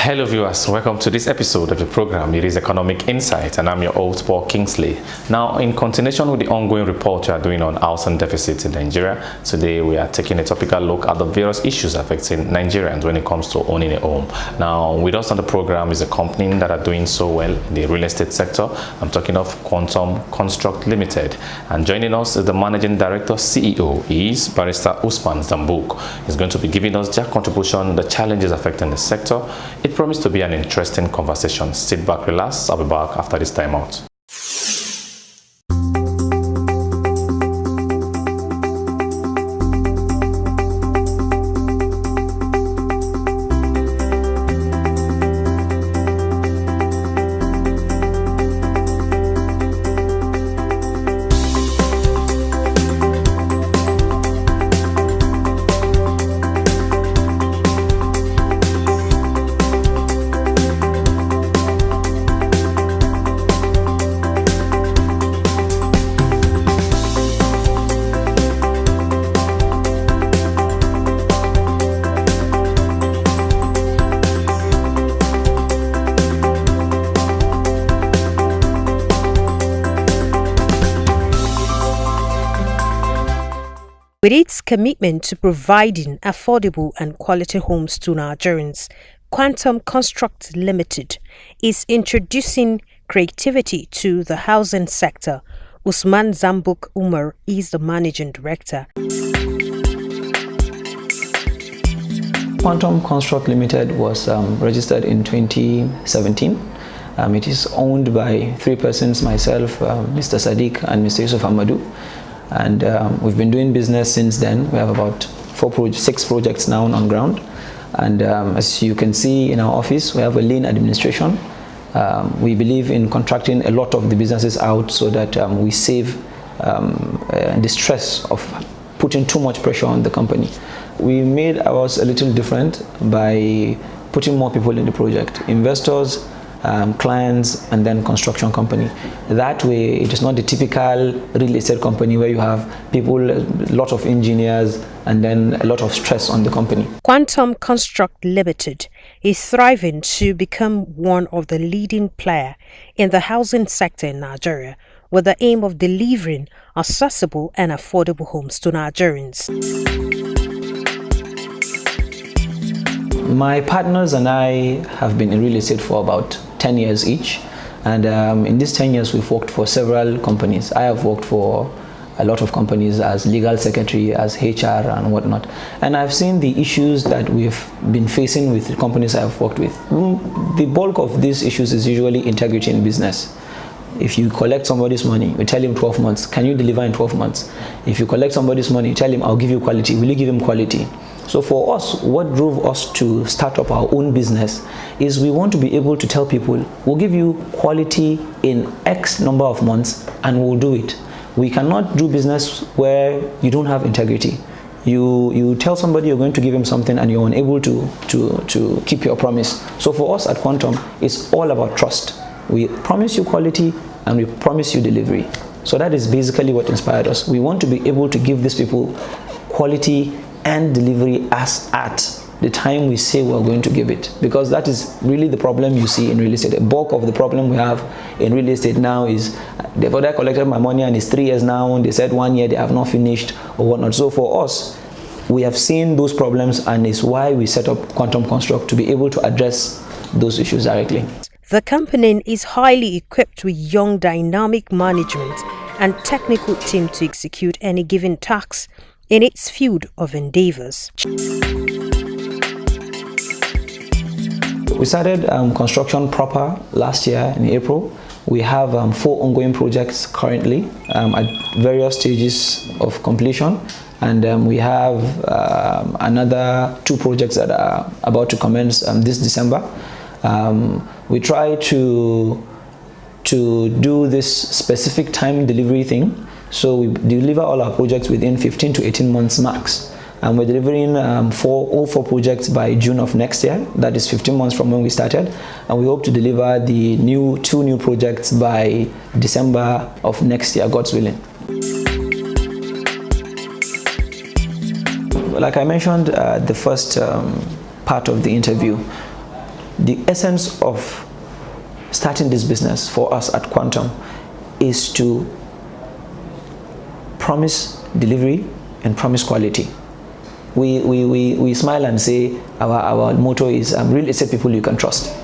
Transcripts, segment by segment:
Hello viewers, welcome to this episode of the program. It is Economic Insight and I'm your host Paul Kingsley. Now, in continuation with the ongoing report we are doing on housing deficits in Nigeria, today we are taking a topical look at the various issues affecting Nigerians when it comes to owning a home. Now, with us on the program is a company that are doing so well in the real estate sector. I'm talking of Contruct Limited, and joining us is the Managing Director CEO is Barrister Usman Zambuk. He's going to be giving us their contribution, the challenges affecting the sector. It promised to be an interesting conversation. Sit back, relax. I'll be back after this time out. With its commitment to providing affordable and quality homes to Nigerians, Contruct Limited is introducing creativity to the housing sector. Usman Zambuk Umar is the managing director. Contruct Limited was registered in 2017. It is owned by three persons, myself, Mr. Sadiq and Mr. Yusuf Amadou. And we've been doing business since then. We have about 6 projects now on ground. And as you can see in our office, we have a lean administration. We believe in contracting a lot of the businesses out so that we save the stress of putting too much pressure on the company. We made ours a little different by putting more people in the project, investors, clients, and then construction company. That way it is not the typical real estate company where you have people, a lot of engineers, and then a lot of stress on the company. Contruct Limited is thriving to become one of the leading players in the housing sector in Nigeria, with the aim of delivering accessible and affordable homes to Nigerians. My partners and I have been in real estate for about 10 years each, and in these 10 years we've worked for several companies. I have worked for a lot of companies as legal secretary, as HR and whatnot, and I've seen the issues that we've been facing with the companies I've worked with. The bulk of these issues is usually integrity in business. If you collect somebody's money, you tell him 12 months, can you deliver in 12 months? If you collect somebody's money, you tell him, I'll give you quality, will you give him quality? So for us, what drove us to start up our own business is we want to be able to tell people, we'll give you quality in X number of months and we'll do it. We cannot do business where you don't have integrity. You tell somebody you're going to give him something and you're unable to keep your promise. So for us at Quantum, it's all about trust. We promise you quality and we promise you delivery. So that is basically what inspired us. We want to be able to give these people quality and delivery as at the time we say we're going to give it, because that is really the problem you see in real estate. The bulk of the problem we have in real estate now is they've already collected my money and it's 3 years now, they said 1 year they have not finished or whatnot. So for us, we have seen those problems, and it's why we set up Contruct to be able to address those issues directly. The company is highly equipped with young dynamic management and technical team to execute any given task in its field of endeavors. We started construction proper last year in April. We have 4 ongoing projects currently at various stages of completion, and we have another 2 projects that are about to commence this December. We try to do this specific time delivery thing. So we deliver all our projects within 15 to 18 months max. And we're delivering all 4 projects by June of next year. That is 15 months from when we started. And we hope to deliver the 2 new projects by December of next year, God's willing. Like I mentioned the first part of the interview, the essence of starting this business for us at Quantum is to promise delivery and promise quality. We smile and say our motto is real estate people you can trust.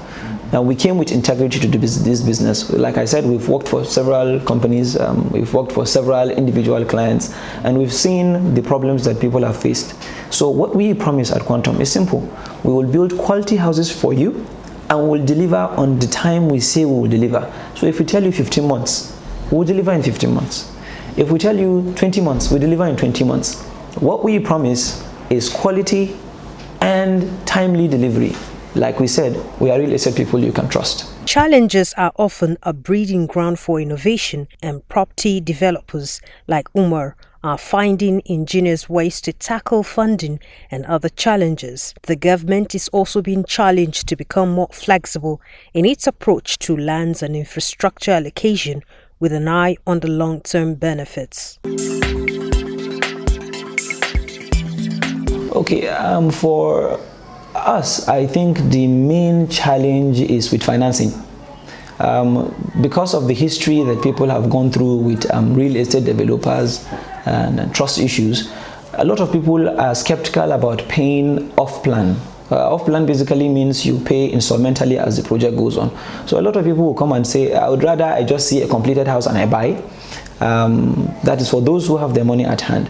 Now, we came with integrity to this business. Like I said, we've worked for several companies, we've worked for several individual clients, and we've seen the problems that people have faced. So what we promise at Quantum is simple. We will build quality houses for you, and we'll deliver on the time we say we will deliver. So if we tell you 15 months, we'll deliver in 15 months. If we tell you 20 months, we deliver in 20 months. What we promise is quality and timely delivery. Like we said, we are real estate people you can trust. Challenges are often a breeding ground for innovation, and property developers like Umar are finding ingenious ways to tackle funding and other challenges. The government is also being challenged to become more flexible in its approach to lands and infrastructure allocation, with an eye on the long-term benefits. Okay, for us, I think the main challenge is with financing. Because of the history that people have gone through with real estate developers and trust issues, a lot of people are skeptical about paying off-plan. Off-plan basically means you pay instrumentally as the project goes on. So a lot of people will come and say, I would rather I just see a completed house and I buy. That is for those who have their money at hand.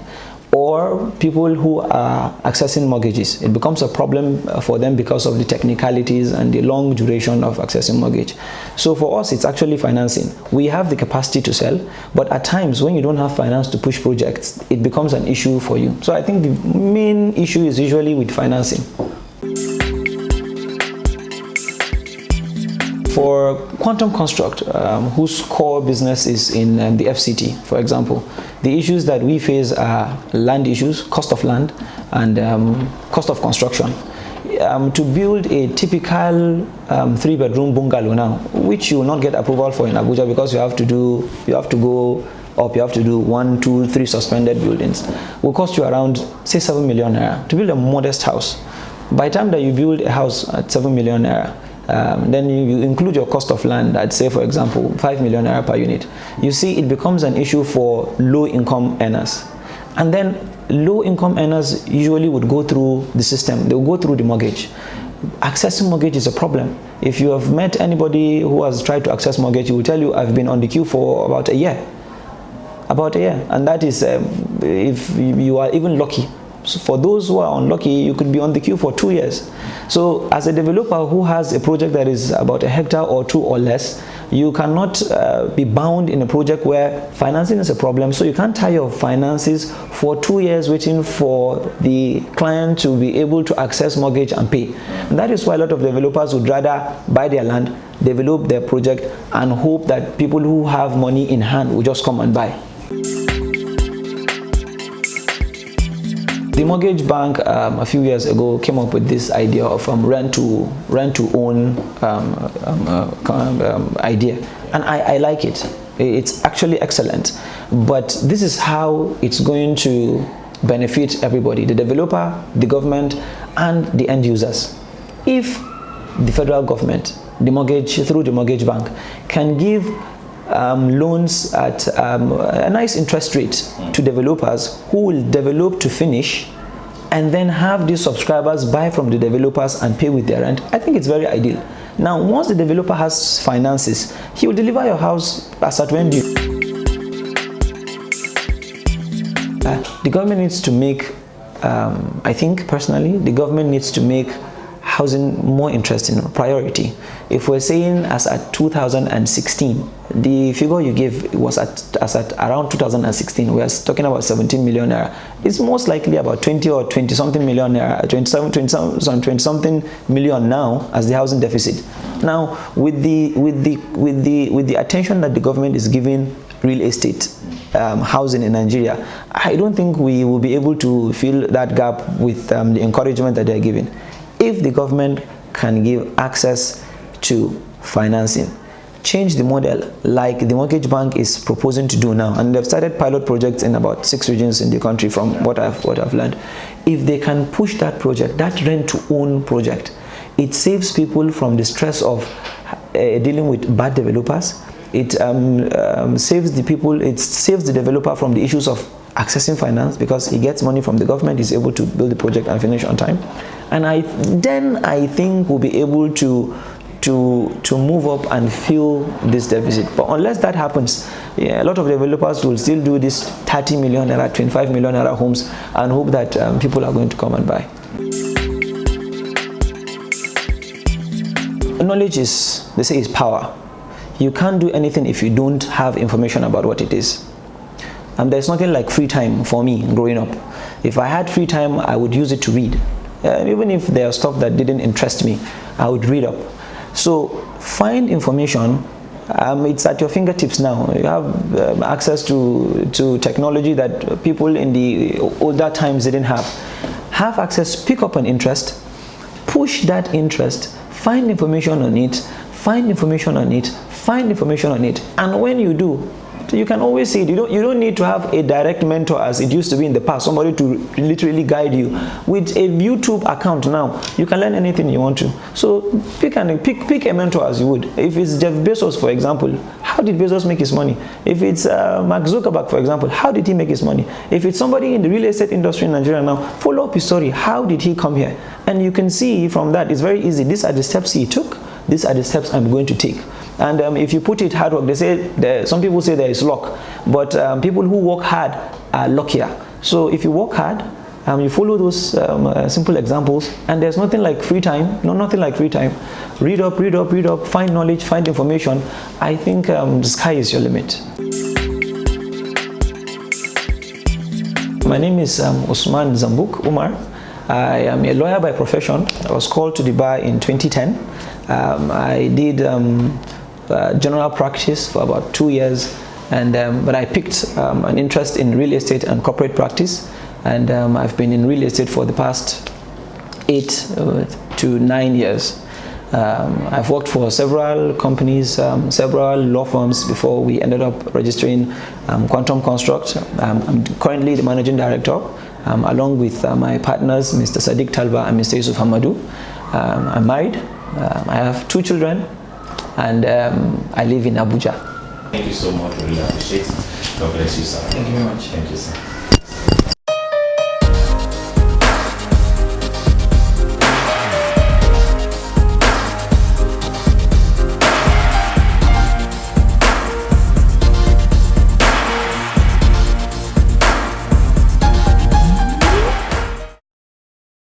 Or people who are accessing mortgages. It becomes a problem for them because of the technicalities and the long duration of accessing mortgage. So for us, it's actually financing. We have the capacity to sell, but at times when you don't have finance to push projects, it becomes an issue for you. So I think the main issue is usually with financing. For Quantum Construct, whose core business is in the FCT, for example, the issues that we face are land issues, cost of land, and cost of construction. To build a typical 3-bedroom bungalow now, which you will not get approval for in Abuja because you have to do 1, 2, 3 suspended buildings, will cost you around, say, 7 million naira to build a modest house. By the time that you build a house at 7 million naira, then you include your cost of land at, say, for example, 5 million naira per unit. You see, it becomes an issue for low-income earners. And then low-income earners usually would go through the system. They will go through the mortgage. Accessing mortgage is a problem. If you have met anybody who has tried to access mortgage, he will tell you, I've been on the queue for about a year. And that is if you are even lucky. So for those who are unlucky, you could be on the queue for 2 years. So as a developer who has a project that is about a hectare or 2 or less, you cannot be bound in a project where financing is a problem. So you can't tie your finances for 2 years waiting for the client to be able to access mortgage and pay. And that is why a lot of developers would rather buy their land, develop their project, and hope that people who have money in hand will just come and buy. The mortgage bank a few years ago came up with this idea of rent to own idea, and I like it. It's actually excellent, but this is how it's going to benefit everybody: the developer, the government, and the end users. If the federal government, through the mortgage bank, can give loans at a nice interest rate to developers who will develop to finish, and then have these subscribers buy from the developers and pay with their rent, I think it's very ideal. Now, once the developer has finances, he will deliver your house as at when due. The government needs to make, I think personally, the government needs to make housing more interesting, priority. If we're saying as at 2016, the figure you give was at around 2016, we're talking about 17 million naira. It's most likely about 20 or 20 something million naira, 20 something million now as the housing deficit. Now, with the attention that the government is giving real estate housing in Nigeria, I don't think we will be able to fill that gap with the encouragement that they're giving. If the government can give access to financing, change the model like the mortgage bank is proposing to do now, and they've started pilot projects in about 6 regions in the country from what I've learned. If they can push that project, that rent to own project, It saves people from the stress of dealing with bad developers. It saves the people, it saves the developer from the issues of accessing finance, because he gets money from the government, he's able to build the project and finish on time. And I think we'll be able to move up and fill this deficit. But unless that happens, a lot of developers will still do this 30 million naira, 25 million naira homes and hope that people are going to come and buy. Knowledge is, they say, is power. You can't do anything if you don't have information about what it is. And there's nothing like free time for me growing up. If I had free time, I would use it to read. Even if there's stuff that didn't interest me, I would read up. So find information. It's at your fingertips now. You have access to technology that people in the older times didn't have. Have access, pick up an interest, push that interest, find information on it, find information on it, find information on it. And when you do, you can always see it. You don't need to have a direct mentor as it used to be in the past, somebody to literally guide you. With a YouTube account now, you can learn anything you want to. So pick a mentor as you would. If it's Jeff Bezos, for example, how did Bezos make his money? If it's Mark Zuckerberg, for example, how did he make his money? If it's somebody in the real estate industry in Nigeria now, follow up his story. How did he come here? And you can see from that, it's very easy. These are the steps he took. These are the steps I'm going to take. And if you put it hard work, they say some people say there is luck, but people who work hard are luckier. So if you work hard, you follow those simple examples, and there's nothing like free time. No, nothing like free time. Read up, find knowledge, find information. I think the sky is your limit. My name is Usman Zambuk Umar. I am a lawyer by profession. I was called to the bar in 2010. I did general practice for about 2 years, but I picked an interest in real estate and corporate practice, and I've been in real estate for the past 8 to 9 years. I've worked for several companies, several law firms before we ended up registering Contruct. I'm currently the managing director, along with my partners, Mr. Sadiq Talba and Mr. Yusuf Hamadou. I'm married. I have 2 children, and I live in Abuja. Thank you so much. We really appreciate it. God bless you, sir. Thank you very much. Thank you, sir.